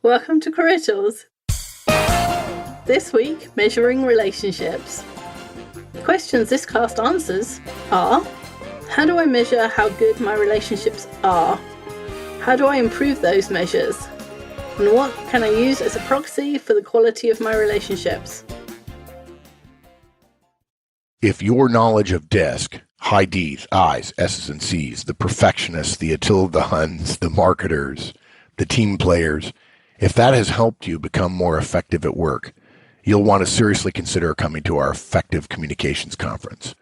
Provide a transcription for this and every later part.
Welcome to Corritos. This week, measuring relationships. Questions this cast answers are: how do I measure how good my relationships are? How do I improve those measures? And what can I use as a proxy for the quality of my relationships? If your knowledge of DISC, high D's, I's, S's, and C's, the perfectionists, the Attila the Huns, the marketers, the team players, if that has helped you become more effective at work, you'll want to seriously consider coming to our Effective Communications Conference.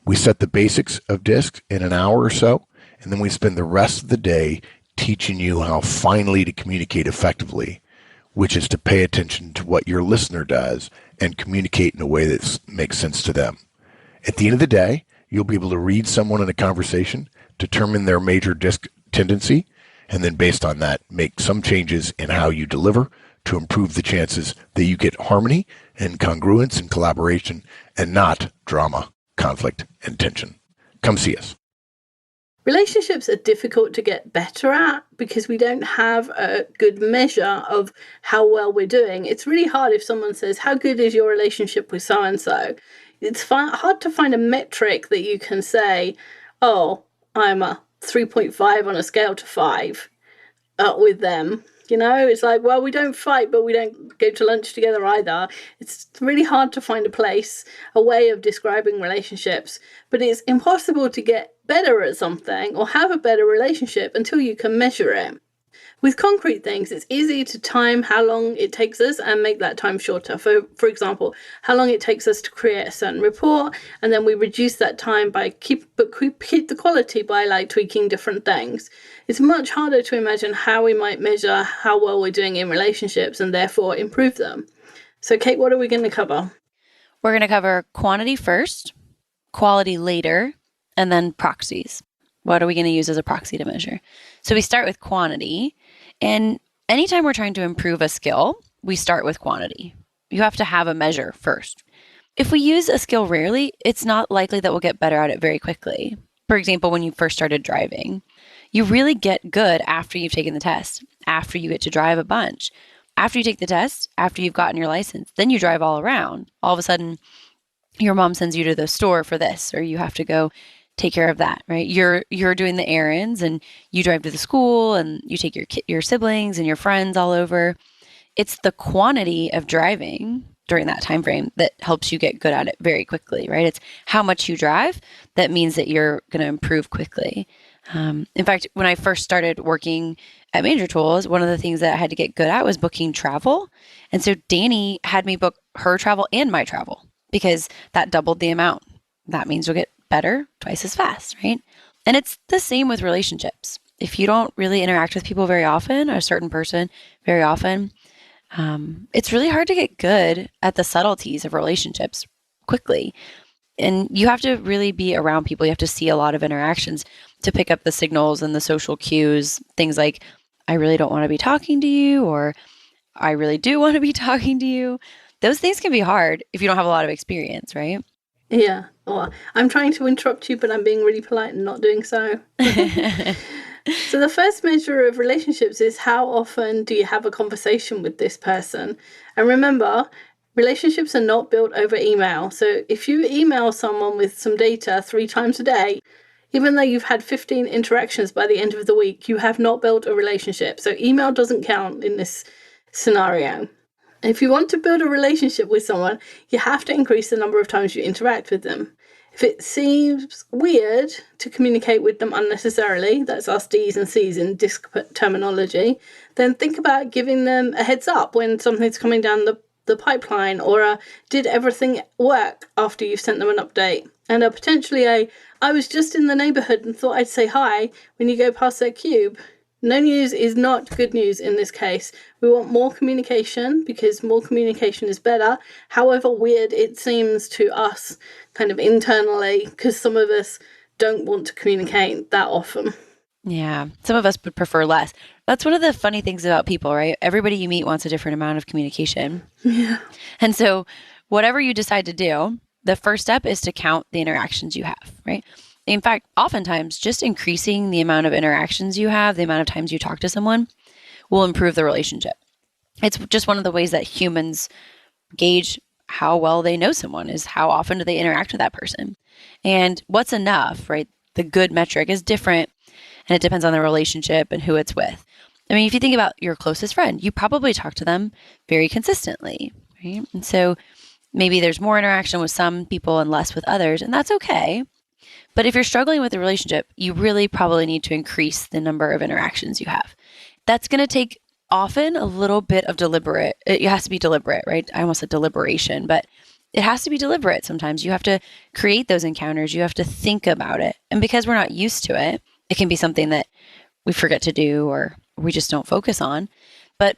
We set the basics of DISC in an hour or so, and then we spend the rest of the day teaching you how finally to communicate effectively, which is to pay attention to what your listener does and communicate in a way that makes sense to them. At the end of the day, you'll be able to read someone in a conversation, determine their major DISC tendency, and then based on that, make some changes in how you deliver to improve the chances that you get harmony and congruence and collaboration and not drama, conflict, and tension. Come see us. Relationships are difficult to get better at because we don't have a good measure of how well we're doing. It's really hard if someone says, how good is your relationship with so-and-so? It's hard to find a metric that you can say, oh, I'm a 3.5 on a scale to 5 with them. You know, it's like, well, we don't fight, but we don't go to lunch together either. It's really hard to find a way of describing relationships, but it's impossible to get better at something or have a better relationship until you can measure it. With concrete things, it's easy to time how long it takes us and make that time shorter. For example, how long it takes us to create a certain report, and then we reduce that time by keep the quality by like tweaking different things. It's much harder to imagine how we might measure how well we're doing in relationships and therefore improve them. So, Kate, what are we going to cover? We're going to cover quantity first, quality later, and then proxies. What are we going to use as a proxy to measure? So we start with quantity. And anytime we're trying to improve a skill, we start with quantity. You have to have a measure first. If we use a skill rarely, it's not likely that we'll get better at it very quickly. For example, when you first started driving, you really get good after you've taken the test, after you get to drive a bunch. After you take the test, after you've gotten your license, then you drive all around. All of a sudden, your mom sends you to the store for this, or you have to go take care of that, right? You're doing the errands and you drive to the school and you take your siblings and your friends all over. It's the quantity of driving during that time frame that helps you get good at it very quickly, right? It's how much you drive that means that you're going to improve quickly. In fact, when I first started working at Major Tools, one of the things that I had to get good at was booking travel. And so Danny had me book her travel and my travel because that doubled the amount. That means you'll get better twice as fast, right? And it's the same with relationships. If you don't really interact with people very often, or a certain person very often, it's really hard to get good at the subtleties of relationships quickly. And you have to really be around people. You have to see a lot of interactions to pick up the signals and the social cues, things like, I really don't want to be talking to you, or I really do want to be talking to you. Those things can be hard if you don't have a lot of experience, right? Yeah. Well, I'm trying to interrupt you, but I'm being really polite and not doing so. So the first measure of relationships is how often do you have a conversation with this person? And remember, relationships are not built over email. So if you email someone with some data 3 times a day, even though you've had 15 interactions by the end of the week, you have not built a relationship. So email doesn't count in this scenario. If you want to build a relationship with someone, you have to increase the number of times you interact with them. If it seems weird to communicate with them unnecessarily, that's us D's and C's in DISC terminology, then think about giving them a heads up when something's coming down the pipeline, or did everything work after you've sent them an update? And potentially I was just in the neighborhood and thought I'd say hi when you go past their cube. No news is not good news in this case. We want more communication because more communication is better. However weird it seems to us kind of internally, because some of us don't want to communicate that often. Yeah, some of us would prefer less. That's one of the funny things about people, right? Everybody you meet wants a different amount of communication. Yeah. And so whatever you decide to do, the first step is to count the interactions you have, right? In fact, oftentimes just increasing the amount of interactions you have, the amount of times you talk to someone, will improve the relationship. It's just one of the ways that humans gauge how well they know someone is how often do they interact with that person. And what's enough, right? The good metric is different, and it depends on the relationship and who it's with. I mean, if you think about your closest friend, you probably talk to them very consistently, right? And so maybe there's more interaction with some people and less with others, and that's okay. But if you're struggling with a relationship, you really probably need to increase the number of interactions you have. That's going to take often a little bit of it has to be deliberate, right? I almost said deliberation, but it has to be deliberate sometimes. You have to create those encounters. You have to think about it. And because we're not used to it, it can be something that we forget to do or we just don't focus on. But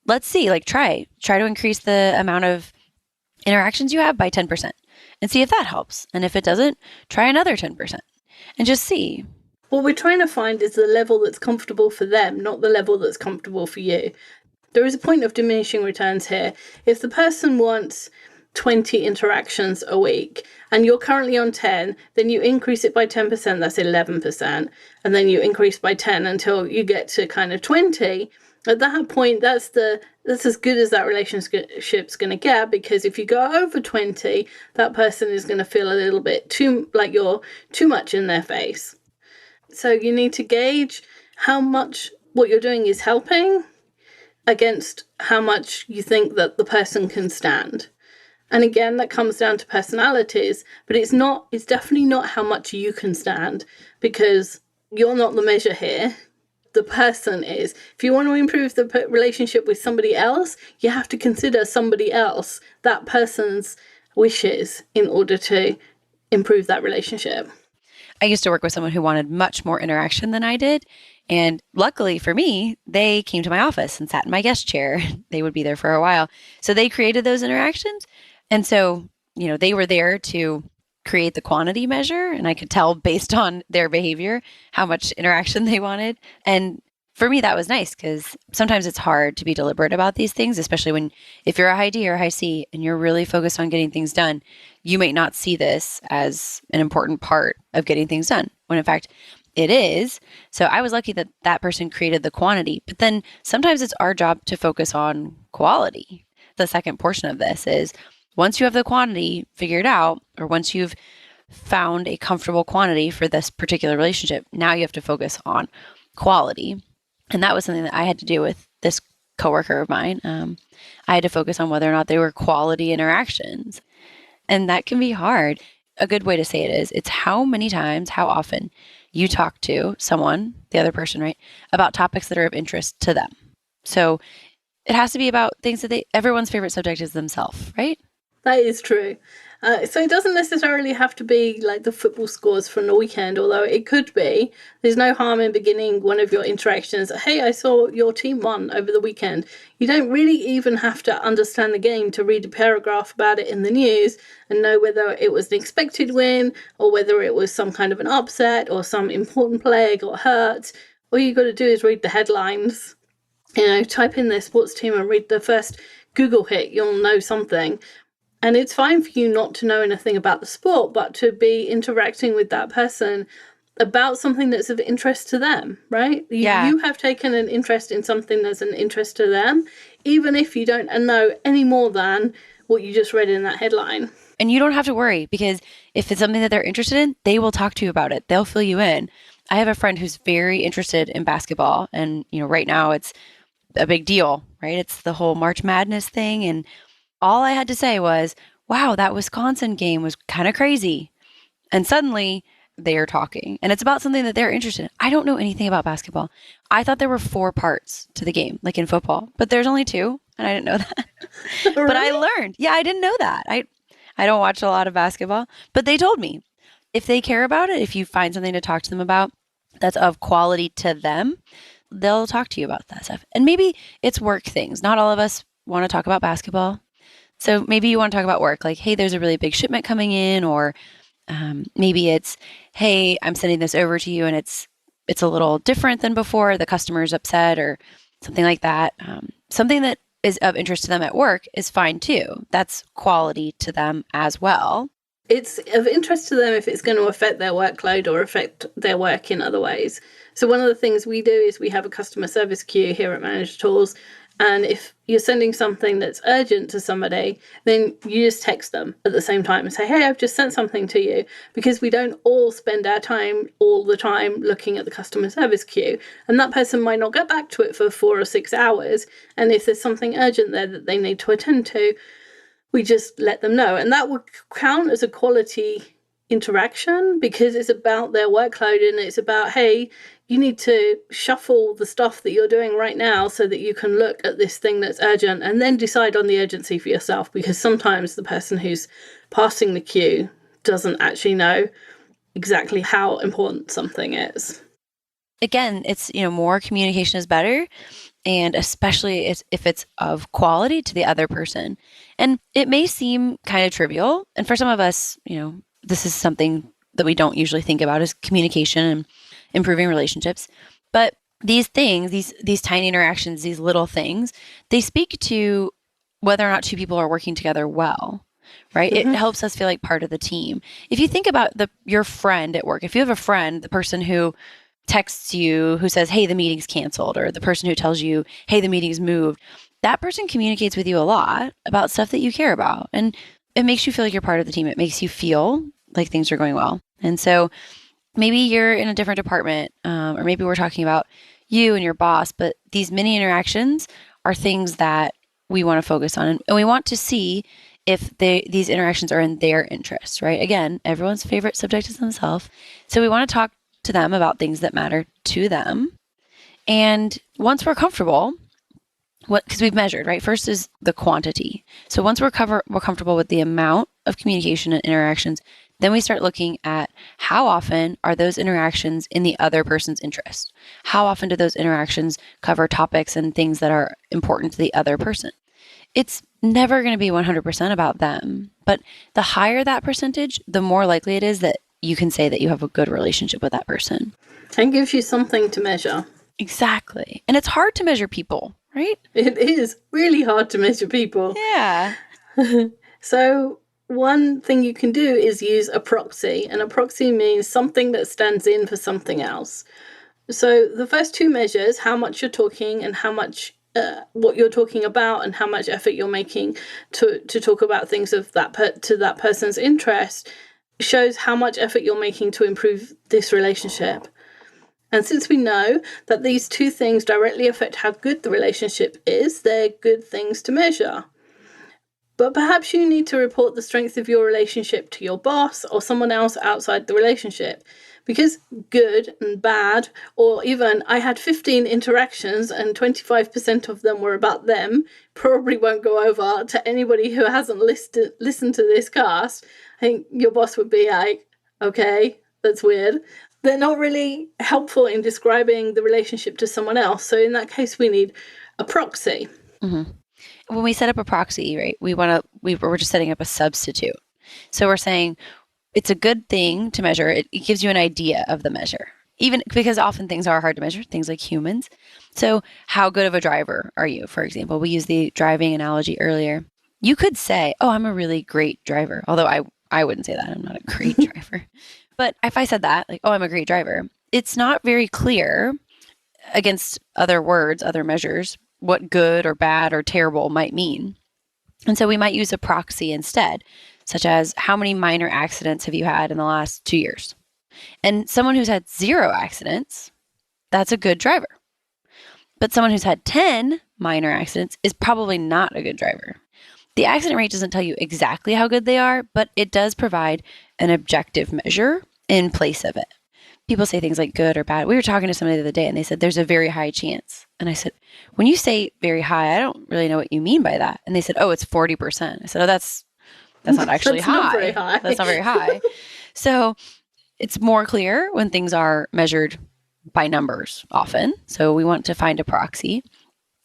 let's see, like try to increase the amount of interactions you have by 10% and see if that helps. And if it doesn't, try another 10% and just see. What we're trying to find is the level that's comfortable for them, not the level that's comfortable for you. There is a point of diminishing returns here. If the person wants 20 interactions a week and you're currently on 10, then you increase it by 10%, that's 11%. And then you increase by 10 until you get to kind of 20. At that point, that's as good as that relationship's going to get, because if you go over 20, that person is going to feel a little bit too like you're too much in their face. So you need to gauge how much what you're doing is helping against how much you think that the person can stand. And again, that comes down to personalities, but it's definitely not how much you can stand, because you're not the measure here. The person is. If you want to improve the relationship with somebody else, you have to consider somebody else, that person's wishes, in order to improve that relationship. I used to work with someone who wanted much more interaction than I did. And luckily for me, they came to my office and sat in my guest chair. They would be there for a while. So they created those interactions. And so, they were there to create the quantity measure. And I could tell based on their behavior how much interaction they wanted. And for me, that was nice because sometimes it's hard to be deliberate about these things, especially if you're a high D or a high C and you're really focused on getting things done, you may not see this as an important part of getting things done, when in fact it is. So I was lucky that that person created the quantity, but then sometimes it's our job to focus on quality. The second portion of this is once you have the quantity figured out, or once you've found a comfortable quantity for this particular relationship, now you have to focus on quality. And that was something that I had to do with this coworker of mine. I had to focus on whether or not they were quality interactions. And that can be hard. A good way to say it is, it's how many times, how often you talk to someone, the other person, right, about topics that are of interest to them. So it has to be about things that everyone's favorite subject is themselves, right? That is true. So it doesn't necessarily have to be like the football scores from the weekend, although it could be. There's no harm in beginning one of your interactions. Hey, I saw your team won over the weekend. You don't really even have to understand the game to read a paragraph about it in the news and know whether it was an expected win or whether it was some kind of an upset or some important player got hurt. All you got to do is read the headlines. Type in their sports team and read the first Google hit. You'll know something. And it's fine for you not to know anything about the sport, but to be interacting with that person about something that's of interest to them, right? You have taken an interest in something that's an interest to them, even if you don't know any more than what you just read in that headline. And you don't have to worry, because if it's something that they're interested in, they will talk to you about it. They'll fill you in. I have a friend who's very interested in basketball. And, right now it's a big deal, right? It's the whole March Madness thing. And all I had to say was, wow, that Wisconsin game was kind of crazy. And suddenly they are talking. And it's about something that they're interested in. I don't know anything about basketball. I thought there were 4 parts to the game, like in football. But there's only 2. And I didn't know that. Really? But I learned. Yeah, I didn't know that. I don't watch a lot of basketball. But they told me, if they care about it, if you find something to talk to them about that's of quality to them, they'll talk to you about that stuff. And maybe it's work things. Not all of us want to talk about basketball. So maybe you want to talk about work, like, hey, there's a really big shipment coming in, or maybe it's, hey, I'm sending this over to you and it's a little different than before. The customer's upset or something like that. Something that is of interest to them at work is fine too. That's quality to them as well. It's of interest to them if it's going to affect their workload or affect their work in other ways. So one of the things we do is we have a customer service queue here at Manage Tools. And if you're sending something that's urgent to somebody, then you just text them at the same time and say, hey, I've just sent something to you, because we don't all spend our time all the time looking at the customer service queue. And that person might not get back to it for 4 or 6 hours. And if there's something urgent there that they need to attend to, we just let them know. And that would count as a quality interaction, because it's about their workload and it's about, hey, you need to shuffle the stuff that you're doing right now so that you can look at this thing that's urgent and then decide on the urgency for yourself, because sometimes the person who's passing the queue doesn't actually know exactly how important something is. Again, it's, more communication is better, and especially if it's of quality to the other person. And it may seem kind of trivial, and for some of us, this is something that we don't usually think about, is communication and improving relationships. But these things, these tiny interactions, these little things, they speak to whether or not two people are working together well, right? Mm-hmm. It helps us feel like part of the team. If you think about your friend at work, if you have a friend, the person who texts you, who says, hey, the meeting's canceled, or the person who tells you, hey, the meeting's moved, that person communicates with you a lot about stuff that you care about. And it makes you feel like you're part of the team. It makes you feel like things are going well. And so maybe you're in a different department, or maybe we're talking about you and your boss, but these mini interactions are things that we want to focus on. And we want to see if these interactions are in their interests, right? Again, everyone's favorite subject is themselves. So we want to talk to them about things that matter to them. And once we're comfortable, because we've measured, right? First is the quantity. So once we're comfortable with the amount of communication and interactions, then we start looking at how often are those interactions in the other person's interest? How often do those interactions cover topics and things that are important to the other person? It's never going to be 100% about them, but the higher that percentage, the more likely it is that you can say that you have a good relationship with that person. And gives you something to measure. Exactly. And it's hard to measure people, right? It is really hard to measure people. Yeah. So one thing you can do is use a proxy, and a proxy means something that stands in for something else. So the first two measures, how much you're talking and how much what you're talking about, and how much effort you're making to talk about things of to that person's interest, shows how much effort you're making to improve this relationship. And since we know that these two things directly affect how good the relationship is, they're good things to measure. But perhaps you need to report the strength of your relationship to your boss or someone else outside the relationship. Because good and bad, or even I had 15 interactions and 25% of them were about them, probably won't go over to anybody who hasn't listened to this cast. I think your boss would be like, okay, that's weird. They're not really helpful in describing the relationship to someone else. So in that case, we need a proxy. Mm-hmm. When we set up a proxy, right, we're just setting up a substitute. So we're saying it's a good thing to measure. It gives you an idea of the measure, even because often things are hard to measure, things like humans. So how good of a driver are you, for example? We used the driving analogy earlier. You could say, oh, I'm a really great driver. Although I wouldn't say that. I'm not a great driver. But if I said that, like, oh, I'm a great driver, it's not very clear against other words, other measures, what good or bad or terrible might mean. And so we might use a proxy instead, such as how many minor accidents have you had in the last 2 years? And someone who's had 0 accidents, that's a good driver. But someone who's had 10 minor accidents is probably not a good driver. The accident rate doesn't tell you exactly how good they are, but it does provide an objective measure in place of it. People say things like good or bad. We were talking to somebody the other day and they said, there's a very high chance. And I said, when you say very high, I don't really know what you mean by that. And they said, oh, it's 40%. I said, oh, that's not actually That's not very high. That's not very high. So it's more clear when things are measured by numbers often. So we want to find a proxy,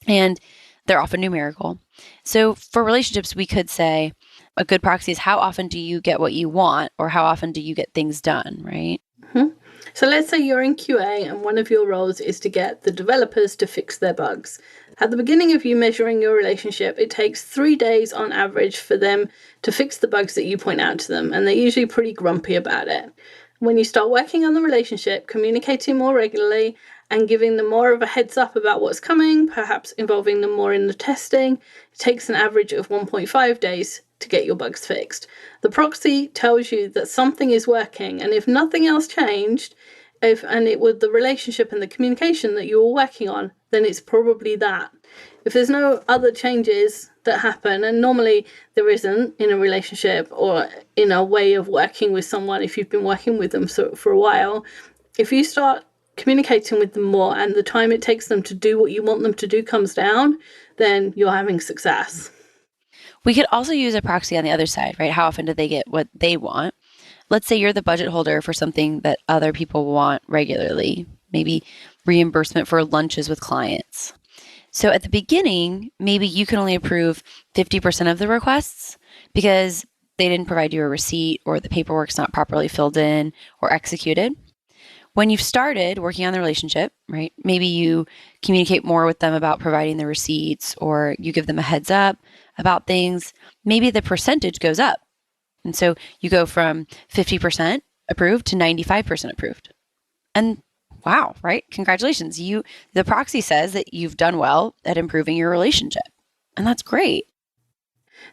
and they're often numerical. So for relationships, we could say a good proxy is how often do you get what you want, or how often do you get things done, right? Mm-hmm. So let's say you're in QA and one of your roles is to get the developers to fix their bugs. At the beginning of you measuring your relationship, it takes 3 days on average for them to fix the bugs that you point out to them, and they're usually pretty grumpy about it. When you start working on the relationship, communicating more regularly, and giving them more of a heads up about what's coming, perhaps involving them more in the testing. It takes an average of 1.5 days to get your bugs fixed. The proxy tells you that something is working, and if nothing else changed, it was the relationship and the communication that you were working on, then it's probably that. If there's no other changes that happen, and normally there isn't in a relationship or in a way of working with someone, if you've been working with them for a while, if you start communicating with them more and the time it takes them to do what you want them to do comes down, then you're having success. We could also use a proxy on the other side, right? How often do they get what they want? Let's say you're the budget holder for something that other people want regularly, maybe reimbursement for lunches with clients. So at the beginning, maybe you can only approve 50% of the requests because they didn't provide you a receipt or the paperwork's not properly filled in or executed. When you've started working on the relationship, right, maybe you communicate more with them about providing the receipts or you give them a heads up about things, maybe the percentage goes up. And so you go from 50% approved to 95% approved. And wow, right? Congratulations. The proxy says that you've done well at improving your relationship. And that's great.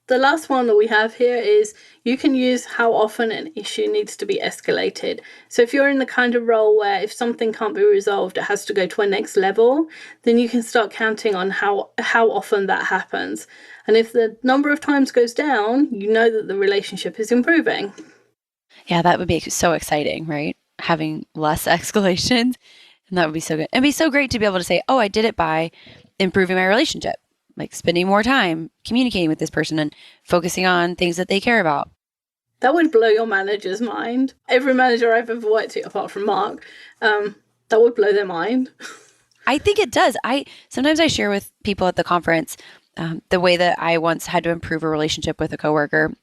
The last one that we have here is you can use how often an issue needs to be escalated. So if you're in the kind of role where if something can't be resolved, it has to go to a next level, then you can start counting on how often that happens. And if the number of times goes down, you know that the relationship is improving. Yeah, that would be so exciting, right? Having less escalations. And that would be so good. It'd be so great to be able to say, oh, I did it by improving my relationship. Like spending more time communicating with this person and focusing on things that they care about. That would blow your manager's mind. Every manager I've ever worked with, apart from Mark, that would blow their mind. I think it does. Sometimes I share with people at the conference the way that I once had to improve a relationship with the coworker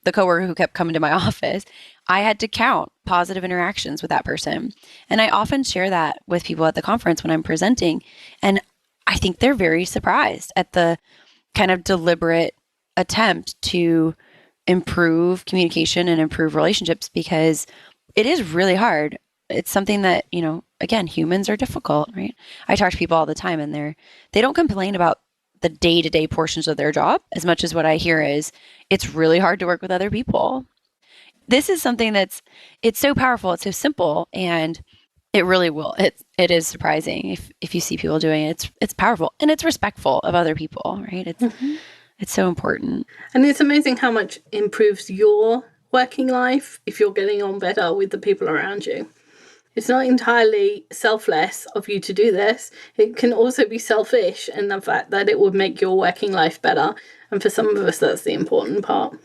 who kept coming to my office. I had to count positive interactions with that person. And I often share that with people at the conference when I'm presenting. And I think they're very surprised at the kind of deliberate attempt to improve communication and improve relationships because it is really hard. It's something that, again, humans are difficult, right? I talk to people all the time and they don't complain about the day-to-day portions of their job as much as what I hear is it's really hard to work with other people. This is something it's so powerful, it's so simple, and it really will. It is surprising if you see people doing it. It's powerful and it's respectful of other people, right? It's so important. And it's amazing how much improves your working life if you're getting on better with the people around you. It's not entirely selfless of you to do this. It can also be selfish in the fact that it would make your working life better. And for some of us, that's the important part.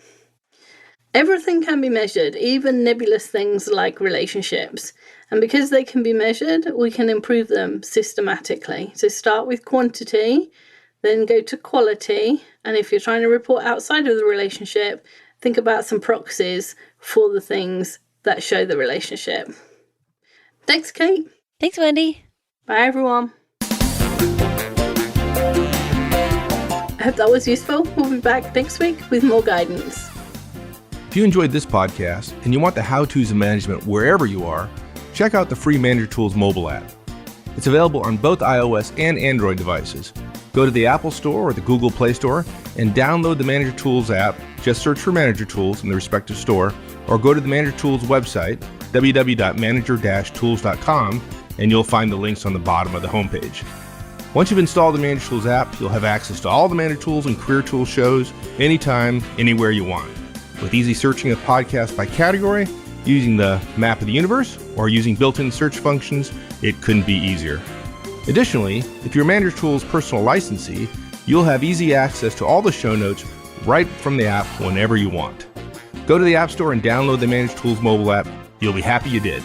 Everything can be measured, even nebulous things like relationships. And because they can be measured, we can improve them systematically. So start with quantity, then go to quality. And if you're trying to report outside of the relationship, think about some proxies for the things that show the relationship. Thanks, Kate. Thanks, Wendy. Bye, everyone. I hope that was useful. We'll be back next week with more guidance. If you enjoyed this podcast and you want the how-tos of management wherever you are, check out the free Manager Tools mobile app. It's available on both iOS and Android devices. Go to the Apple Store or the Google Play Store and download the Manager Tools app. Just search for Manager Tools in the respective store, or go to the Manager Tools website, www.manager-tools.com, and you'll find the links on the bottom of the homepage. Once you've installed the Manager Tools app, you'll have access to all the Manager Tools and Career Tools shows anytime, anywhere you want. With easy searching of podcasts by category, using the map of the universe, or using built-in search functions, it couldn't be easier. Additionally, if you're Manager Tools personal licensee, you'll have easy access to all the show notes right from the app whenever you want. Go to the App Store and download the Manager Tools mobile app. You'll be happy you did.